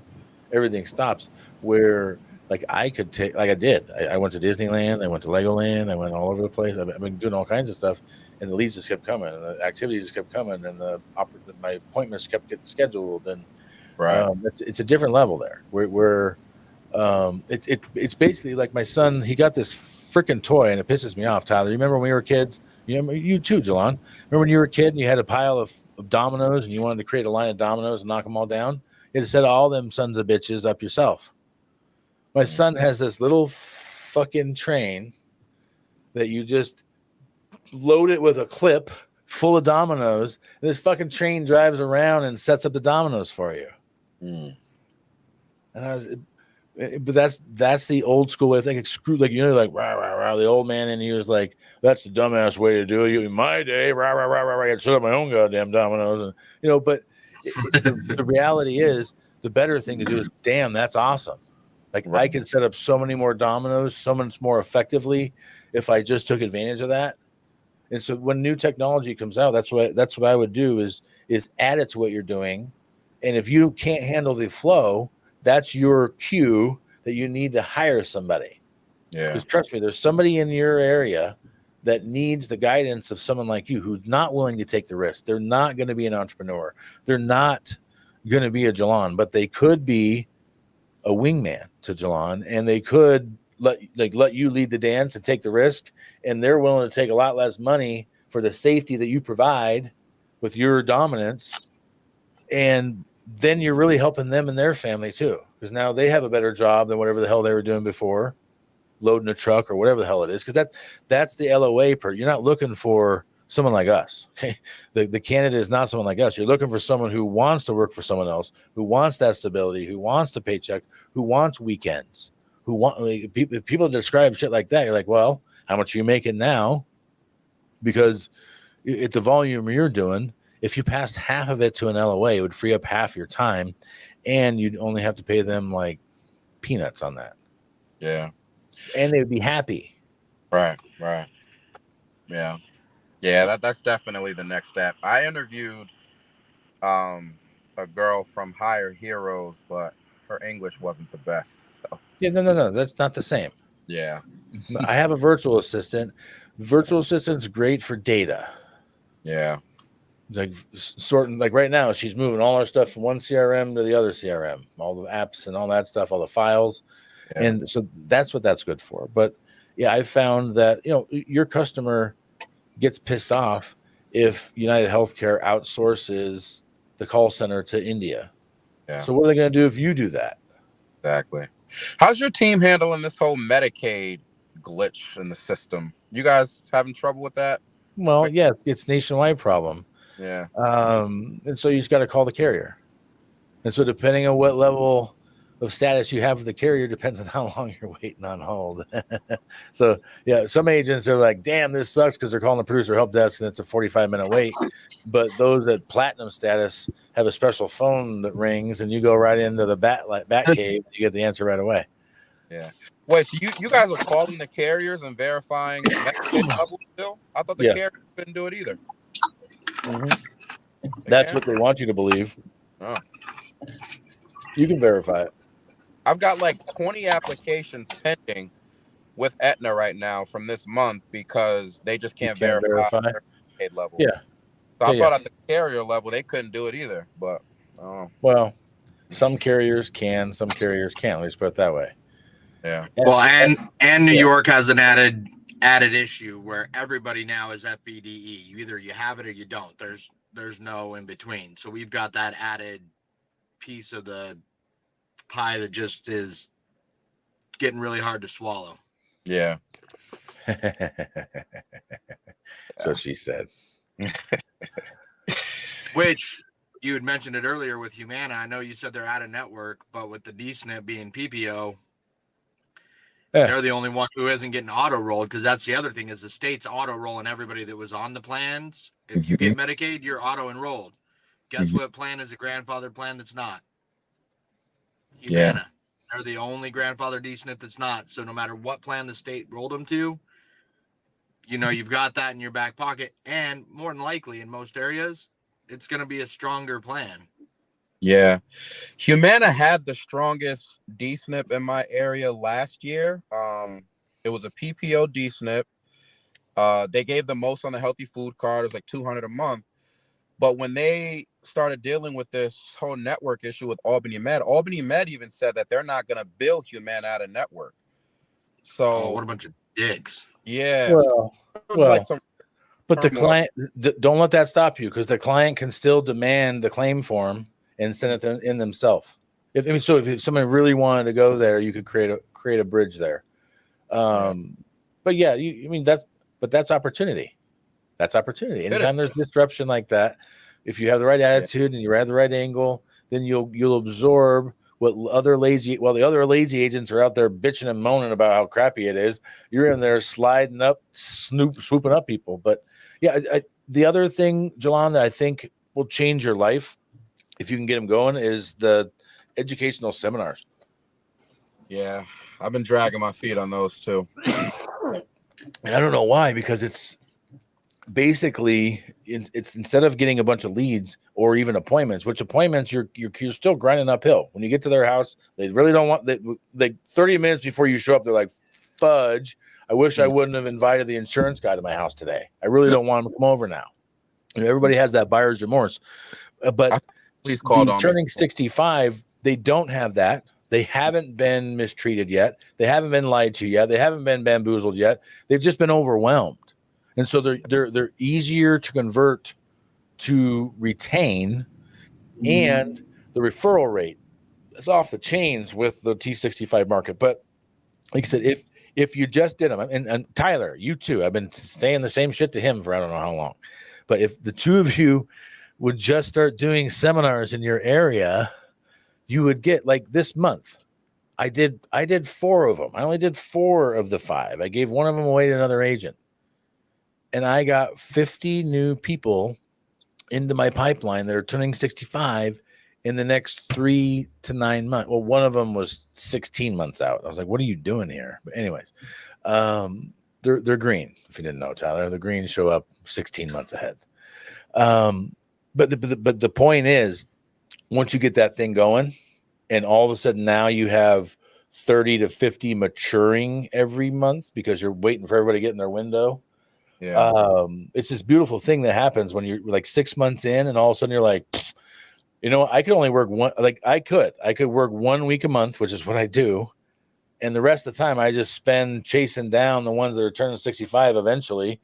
everything stops. Where like I could take, like I did. I went to Disneyland, I went to Legoland, I went all over the place. I've been doing all kinds of stuff, and the leads just kept coming, and the activities just kept coming, and my appointments kept getting scheduled, and it's a different level there. Where it's basically like my son. He got this freaking toy, and it pisses me off. Tyler, you remember when we were kids? You too, Jalon. Remember when you were a kid and you had a pile of dominoes, and you wanted to create a line of dominoes and knock them all down? You had to set all them sons of bitches up yourself. My son has this little fucking train that you just load it with a clip full of dominoes, and this fucking train drives around and sets up the dominoes for you. And but that's the old school way. I think it's screwed, like, like rah, rah, rah, the old man, and he was like, that's the dumbass way to do it. In my day, rah, rah, rah, rah, rah, I'd set up my own goddamn dominoes. And but the reality is the better thing to do is, damn, that's awesome. Like I could set up so many more dominoes, so much more effectively if I just took advantage of that. And so when new technology comes out, that's what I would do is add it to what you're doing. And if you can't handle the flow, that's your cue that you need to hire somebody. Yeah. Because trust me, there's somebody in your area that needs the guidance of someone like you who's not willing to take the risk. They're not going to be an entrepreneur. They're not going to be a Jalon, but they could be a wingman to Jalon, and they could let you lead the dance and take the risk, and they're willing to take a lot less money for the safety that you provide with your dominance, and then you're really helping them and their family too, because now they have a better job than whatever the hell they were doing before, loading a truck or whatever the hell it is, because that's the LOA part. You're not looking for someone like us. Okay, the candidate is not someone like us. You're looking for someone who wants to work for someone else, who wants that stability, who wants the paycheck, who wants weekends, who want people describe shit like that. You're like, well, how much are you making now? Because at the volume you're doing, if you passed half of it to an LOA, it would free up half your time, and you'd only have to pay them like peanuts on that.
Yeah,
and they would be happy.
Right. Yeah. That's definitely the next step. I interviewed a girl from Higher Heroes, but her English wasn't the best. So
Yeah, no, that's not the same.
yeah,
I have a virtual assistant. Virtual assistant's great for data.
yeah,
Like sorting, like right now, she's moving all our stuff from one CRM to the other CRM, all the apps and all that stuff, all the files.
yeah.
And so that's what that's good for. But yeah, I found that, your customer gets pissed off if United Healthcare outsources the call center to India.
Yeah.
So what are they going to do if you do that?
Exactly. How's your team handling this whole Medicaid glitch in the system? You guys having trouble with that?
Well, yeah, it's a nationwide problem.
Yeah.
And so you just got to call the carrier. And so depending on what level of status you have with the carrier depends on how long you're waiting on hold. So yeah, some agents are like, damn, this sucks, because they're calling the producer help desk and it's a 45-minute wait. But those at platinum status have a special phone that rings, and you go right into the bat cave and you get the answer right away.
Yeah. Wait, so you guys are calling the carriers and verifying Medicaid levels still? I thought the carriers couldn't do it either.
Mm-hmm. That's what they want you to believe.
Oh.
You can verify it.
I've got like 20 applications pending with Aetna right now from this month because they just can't verify their Medicaid levels.
Yeah.
So I thought at the carrier level they couldn't do it either. But
well, some carriers can, some carriers can't. Let's put it that way.
Yeah.
Well, and New York has an added issue where everybody now is FBDE. Either you have it or you don't. There's no in between. So we've got that added piece of the pie that just is getting really hard to swallow.
Yeah.
So she said.
Which you had mentioned it earlier with Humana. I know you said they're out of network, but with the DSNP being PPO, they're the only one who isn't getting auto rolled, because that's the other thing, is the state's auto rolling everybody that was on the plans. If you get Medicaid, you're auto enrolled. Guess what plan is a grandfather plan that's not? Humana. Yeah. They're the only grandfather DSNP that's not. So no matter what plan the state rolled them to, you've got that in your back pocket. And more than likely, in most areas, it's going to be a stronger plan.
Yeah. Humana had the strongest DSNP in my area last year. It was a PPO DSNP. They gave the most on the healthy food card. It was like $200 a month. But when they started dealing with this whole network issue with Albany Med even said that they're not going to bill Humana out of network. So
what a bunch of dicks.
Yeah.
Well,
like
but the client, don't let that stop you, because the client can still demand the claim form and send it in themselves. If someone really wanted to go there, you could create a bridge there. But yeah, that's opportunity. That's opportunity. Anytime there's disruption like that, if you have the right attitude and you have the right angle, then you'll absorb what the other lazy agents are out there bitching and moaning about how crappy it is. You're in there sliding up, swooping up people. But yeah, the other thing, Jalon, that I think will change your life if you can get them going is the educational seminars.
Yeah, I've been dragging my feet on those too.
And I don't know why, because it's basically it's instead of getting a bunch of leads or even appointments, which appointments you're still grinding uphill. When you get to their house, they really don't want they 30 minutes before you show up, they're like, fudge, I wish I wouldn't have invited the insurance guy to my house today. I really don't want him to come over now. Everybody has that buyer's remorse, but
Police called on me.
Turning 65, they don't have that. They haven't been mistreated yet. They haven't been lied to yet. They haven't been bamboozled yet. They've just been overwhelmed. And so they're easier to convert to retain, and the referral rate is off the chains with the T65 market. But like I said, if you just did them, and Tyler, you too, I've been saying the same shit to him for I don't know how long, but if the two of you would just start doing seminars in your area, you would get, like, this month. I did 4 of them. I only did 4 of the 5. I gave one of them away to another agent, and I got 50 new people into my pipeline that are turning 65 in the next 3 to 9 months. Well, one of them was 16 months out. I was like, what are you doing here? But anyways, they're green. If you didn't know, Tyler, the greens show up 16 months ahead. But the point is, once you get that thing going, and all of a sudden now you have 30 to 50 maturing every month because you're waiting for everybody to get in their window.
Yeah.
It's this beautiful thing that happens when you're like 6 months in, and all of a sudden you're like, you know, I could only work one. Like I could work 1 week a month, which is what I do, and the rest of the time I just spend chasing down the ones that are turning 65 eventually.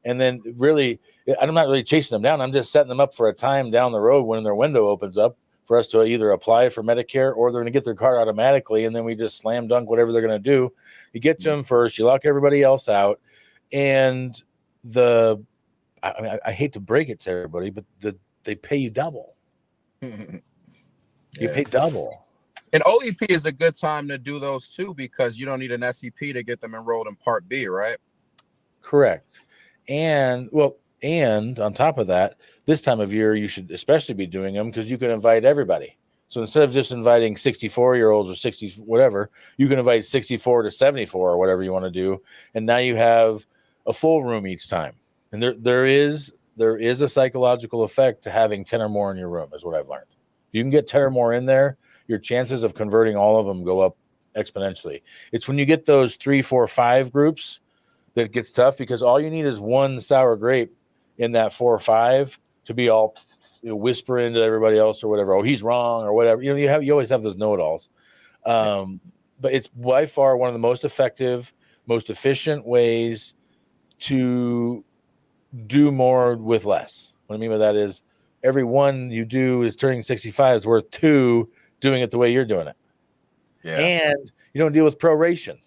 And then really, I'm not really chasing them down. I'm just setting them up for a time down the road when their window opens up for us to either apply for Medicare, or they're going to get their card automatically. And then we just slam dunk whatever they're going to do. You get to them first, you lock everybody else out. And I hate to break it to everybody, but they pay you double. You pay double.
And OEP is a good time to do those too, because you don't need an SEP to get them enrolled in Part B, right?
Correct. And on top of that, this time of year, you should especially be doing them because you can invite everybody. So instead of just inviting 64-year-olds or 60, whatever, you can invite 64 to 74 or whatever you want to do. And now you have a full room each time. And there is a psychological effect to having 10 or more in your room, is what I've learned. If you can get 10 or more in there, your chances of converting all of them go up exponentially. It's when you get those 3, 4, 5 groups that gets tough, because all you need is one sour grape in that 4 or 5 to be all, whisper into everybody else or whatever. Oh, he's wrong or whatever. You always have those know-it-alls. But it's by far one of the most effective, most efficient ways to do more with less. What I mean by that is every one you do is turning 65 is worth 2 doing it the way you're doing it.
Yeah.
And you don't deal with proration.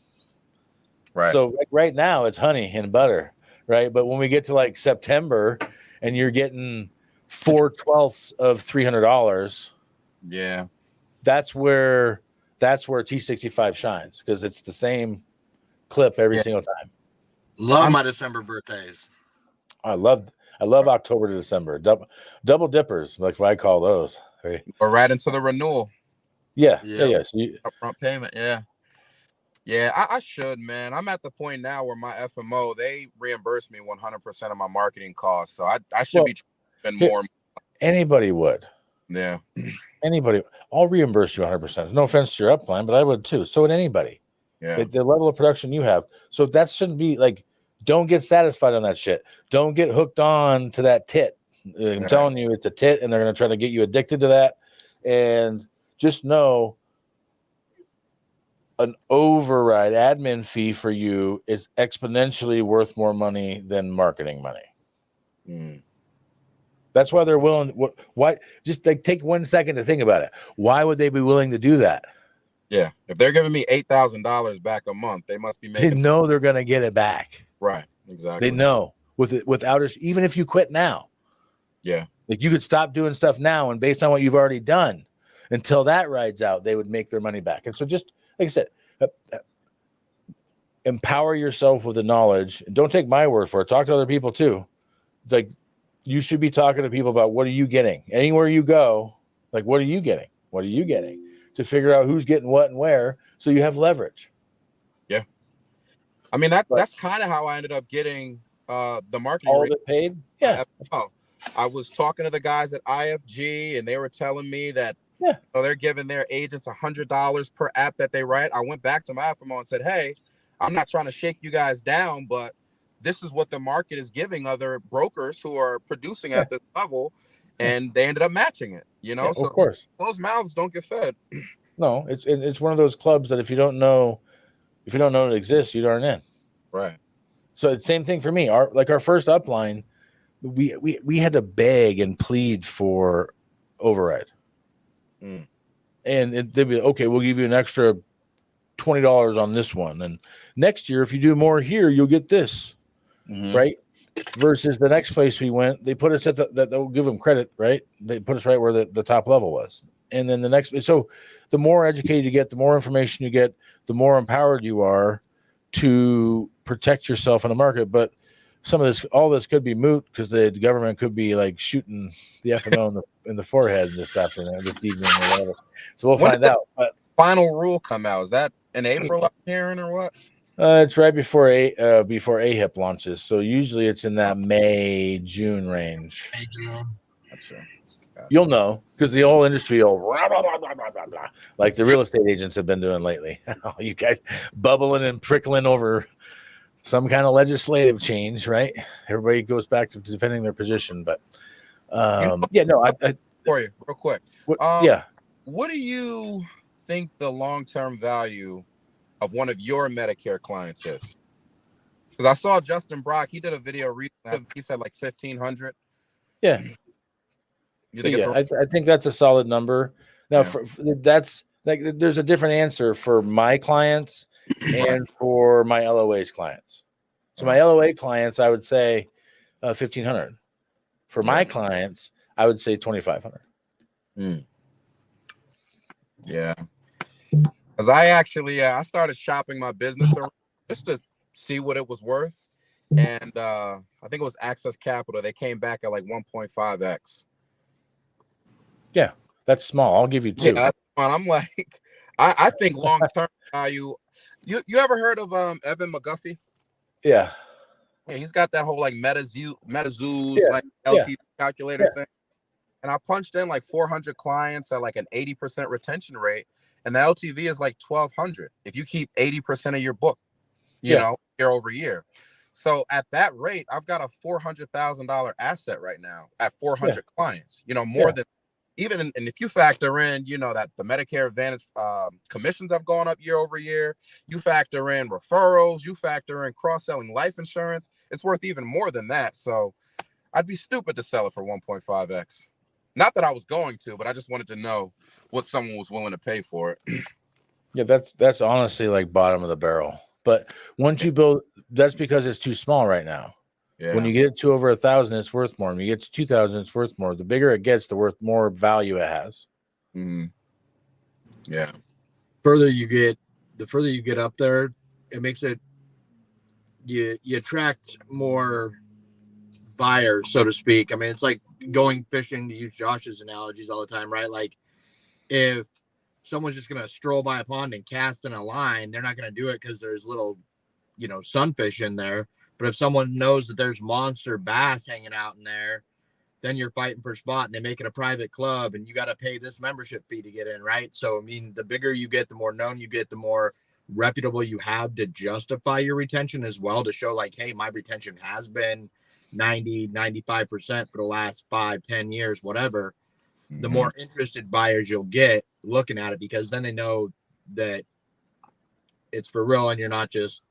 Right.
So like right now it's honey and butter, right? But when we get to like September and you're getting 4/12 of $300,
yeah,
that's where T65 shines, because it's the same clip every single time.
Love my December birthdays.
I love October to December. Double dippers, like what I call those. Right?
Or right into the renewal.
Yeah. So
upfront payment. Yeah, I should, man. I'm at the point now where my FMO, they reimburse me 100% of my marketing costs. So I should be spending more.
Anybody would.
Yeah.
Anybody. I'll reimburse you 100%. No offense to your upline, but I would too. So would anybody.
Yeah.
The level of production you have. So that shouldn't be like, don't get satisfied on that shit. Don't get hooked on to that tit. I'm telling you, it's a tit, and they're going to try to get you addicted to that. And just know, an override admin fee for you is exponentially worth more money than marketing money. That's why they're willing. Why? Just like take 1 second to think about it. Why would they be willing to do that?
Yeah, if they're giving me $8,000 back a month, they must be making.
They know they're going to get it back.
Right. Exactly.
They know without us. Even if you quit now.
Yeah.
Like you could stop doing stuff now, and based on what you've already done, until that rides out, they would make their money back. And so just like I said, empower yourself with the knowledge, and don't take my word for it. Talk to other people too. Like you should be talking to people about, what are you getting? Anywhere you go, like, what are you getting? What are you getting? To figure out who's getting what and where, so you have leverage.
Yeah. I mean, that's kind of how I ended up getting the marketing.
All of it paid? Yeah.
I was talking to the guys at IFG, and they were telling me that they're giving their agents $100 per app that they write. I went back to my FMO and said, hey, I'm not trying to shake you guys down, but this is what the market is giving other brokers who are producing at this level, and they ended up matching it. You
Yeah,
know,
of
so
course.
those mouths don't get fed.
No, it's one of those clubs that if you don't know it exists, you aren't in.
Right.
So it's same thing for me. Our first upline, we had to beg and plead for override.
Mm.
And they'd be okay, we'll give you an extra $20 on this one. And next year, if you do more here, you'll get this.
Mhm.
Right. Versus the next place we went, they put us at that they'll give them credit, right? They put us right where the top level was. And then the next, so the more educated you get, the more information you get, the more empowered you are to protect yourself in the market. But all this could be moot because the government could be like shooting the FNO in the forehead this evening, or whatever. So we'll
When
find
did the
out. But
final rule come out? Is that in April, I'm hearing, or what?
it's right before AHIP launches. So usually it's in that May-June range.
Gotcha.
You'll know because the whole industry will blah, blah, blah, blah, blah, blah, like the real estate agents have been doing lately. You guys bubbling and prickling over some kind of legislative change, right? Everybody goes back to defending their position, but yeah, no,
For you, real quick.
Yeah.
What do you think the long-term value of one of your Medicare clients is? Because I saw Justin Brock, he did a video recently. He said like 1,500.
Yeah.
You think
I think that's a solid number. Now,
Yeah.
that's like there's a different answer for my clients and for my LOA's clients. So my LOA clients, I would say 1,500. For my clients, I would say 2,500.
Yeah. Because I actually, I started shopping my business around just to see what it was worth. And I think it was Access Capital. They came back at like 1.5x.
Yeah, that's small. I'll give you 2.
Yeah, that's fine. I'm like, I think long-term value. You ever heard of Evan McGuffey?
Yeah.
Yeah, he's got that whole like MetaZoos
Yeah.
like LTV calculator thing. And I punched in like 400 clients at like an 80% retention rate. And the LTV is like 1,200 if you keep 80% of your book, you know, year over year. So at that rate, I've got a $400,000 asset right now at 400 clients, you know, more than even. And if you factor in, you know, that the Medicare Advantage commissions have gone up year over year, you factor in referrals, you factor in cross-selling life insurance, it's worth even more than that. So I'd be stupid to sell it for 1.5x. Not that I was going to, but I just wanted to know what someone was willing to pay for it.
Yeah, that's honestly like bottom of the barrel. But once you build, that's because it's too small right now.
Yeah.
When you get it to over 1,000, it's worth more. When you get to 2,000, it's worth more. The bigger it gets, the worth more value it has.
Mm-hmm. Yeah.
The further you get up there, it makes it you attract more buyers, so to speak. I mean, it's like going fishing, to use Josh's analogies all the time, right? Like if someone's just going to stroll by a pond and cast in a line, they're not going to do it because there's little, sunfish in there. But if someone knows that there's monster bass hanging out in there, then you're fighting for a spot and they make it a private club and you got to pay this membership fee to get in, right? So, I mean, the bigger you get, the more known you get, the more reputable you have to justify your retention as well, to show like, hey, my retention has been 90-95% for the last 5-10 years, whatever. The more interested buyers you'll get looking at it, because then they know that it's for real and you're not just,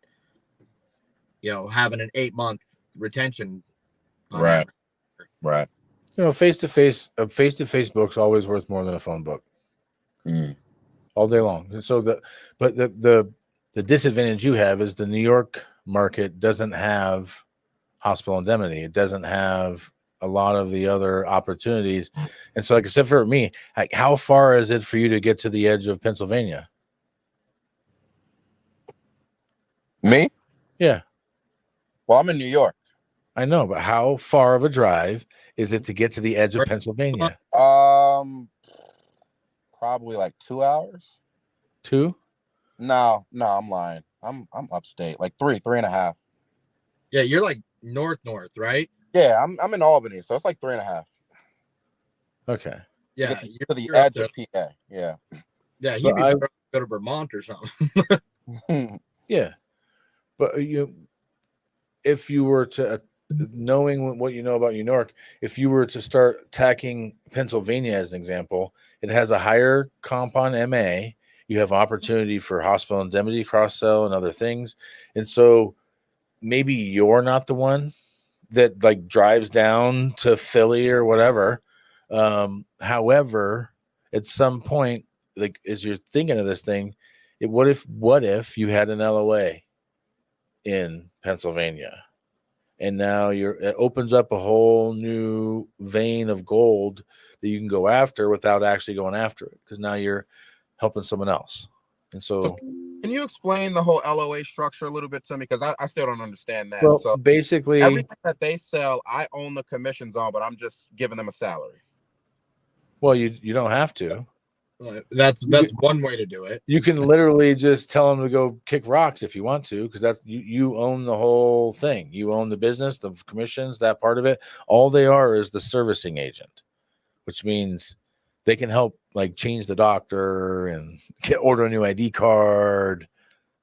having an 8-month retention.
Right.
Face-to-face, a face-to-face book's always worth more than a phone book. All day long. And so the disadvantage you have is the New York market doesn't have hospital indemnity. It doesn't have a lot of the other opportunities. And so, like I said, for me, like, how far is it for you to get to the edge of Pennsylvania?
Me?
Yeah.
Well, I'm in New York.
I know, but how far of a drive is it to get to the edge of Pennsylvania?
Probably like 2 hours.
2?
No, I'm lying. I'm upstate, like 3.5.
Yeah, you're like north, right?
Yeah, I'm in Albany, so it's like 3.5.
Okay.
Yeah,
to the edge of PA. Yeah.
Yeah, he'd be better go to Vermont or something.
Yeah, but if you were to knowing what you know about New York, if you were to start tacking Pennsylvania as an example, it has a higher comp on MA. You have opportunity for hospital indemnity cross sell and other things. And so maybe you're not the one that like drives down to Philly or whatever. However, at some point, like as you're thinking of this thing, what if you had an LOA in Pennsylvania? And now it opens up a whole new vein of gold that you can go after without actually going after it, because now you're helping someone else. And so
can you explain the whole LOA structure a little bit to me? Because I still don't understand that.
well,
So
basically
everything that they sell, I own the commissions on, but I'm just giving them a salary.
well, you don't have to.
That's one way to do it.
You can literally just tell them to go kick rocks if you want to, because that's you own the whole thing. You own the business, the commissions, that part of it. All they are is the servicing agent, which means they can help like change the doctor and order a new ID card,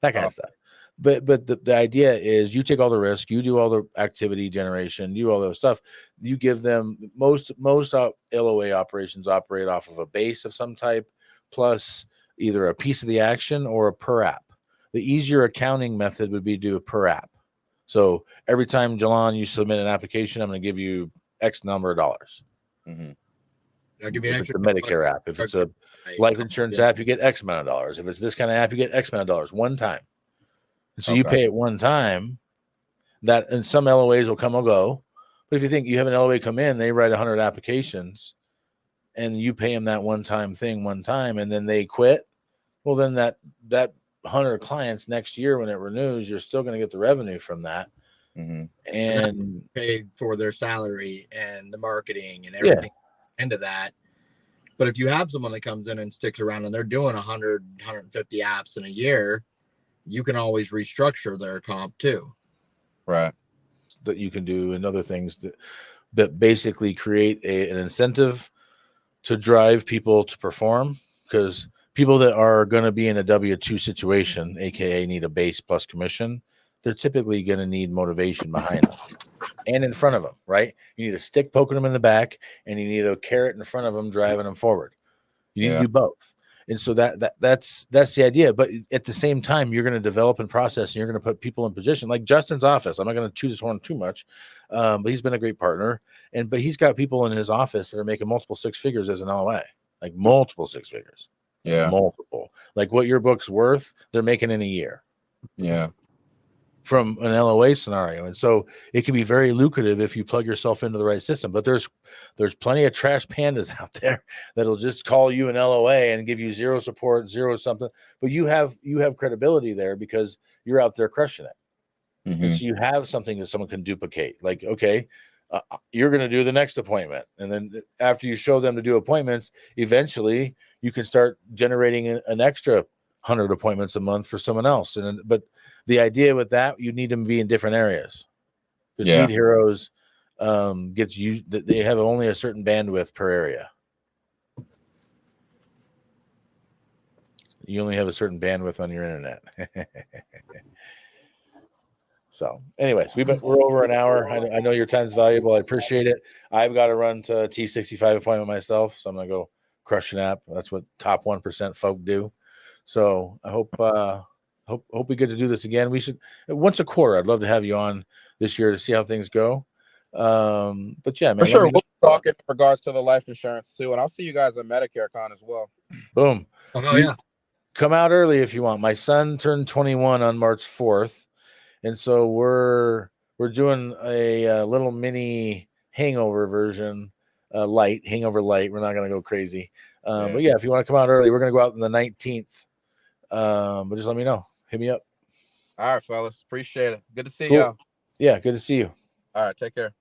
that kind of stuff. But the idea is you take all the risk, you do all the activity generation, you do all those stuff. You give them most LOA operations operate off of a base of some type, plus either a piece of the action or a per app. The easier accounting method would be to do a per app. So every time, Jalon, you submit an application, I'm going to give you X number of dollars.
Mm-hmm.
I'll give you
If
an
it's a
extra
Medicare app, if it's a life insurance app, you get X amount of dollars. If it's this kind of app, you get X amount of dollars one time. And so you pay it one time. That, and some LOAs will come or go. But if you think you have an LOA come in, they write 100 applications, and you pay them that one time thing one time, and then they quit. Well, then that 100 clients next year when it renews, you're still going to get the revenue from that.
Mm-hmm.
And
paid for their salary and the marketing and everything into that. But if you have someone that comes in and sticks around and they're doing 100, 150 apps in a year, you can always restructure their comp too.
Right.
That you can do and other things that basically create an incentive to drive people to perform, because people that are going to be in a W-2 situation, aka need a base plus commission, they're typically going to need motivation behind them and in front of them, right? You need a stick poking them in the back, and you need a carrot in front of them driving them forward. You need to do both. And so that's the idea. But at the same time, you're going to develop and process, and you're going to put people in position. Like Justin's office, I'm not going to toot his horn too much, but he's been a great partner. But he's got people in his office that are making multiple six figures as an LOA, like multiple six figures.
Yeah.
Multiple. Like what your book's worth, they're making in a year.
Yeah.
From an LOA scenario. And so it can be very lucrative if you plug yourself into the right system. But there's plenty of trash pandas out there that'll just call you an LOA and give you zero support, zero something. But you have credibility there because you're out there crushing it.
Mm-hmm.
And so you have something that someone can duplicate. Like, okay, you're going to do the next appointment. And then after you show them to do appointments, eventually you can start generating an extra 100 appointments a month for someone else. But the idea with that, you need them to be in different areas, because Lead Heroes gets you. They have only a certain bandwidth per area. You only have a certain bandwidth on your internet. So, anyways, we're over an hour. I know your time's valuable. I appreciate it. I've got to run to a T65 appointment myself, so I'm gonna go crush an app. That's what top 1% folk do. So I hope we get to do this again. We should once a quarter. I'd love to have you on this year to see how things go. But yeah, man,
for sure. We'll talk in regards to the life insurance too, and I'll see you guys at Medicare Con as well.
Boom.
Yeah.
Come out early if you want. My son turned 21 on March 4th, and so we're doing a little mini hangover version, hangover light. We're not gonna go crazy. But yeah, if you want to come out early, we're gonna go out on the 19th. But just let me know. Hit me up.
All right, fellas. Appreciate it. Good to see y'all.
Yeah, good to see you.
All right, take care.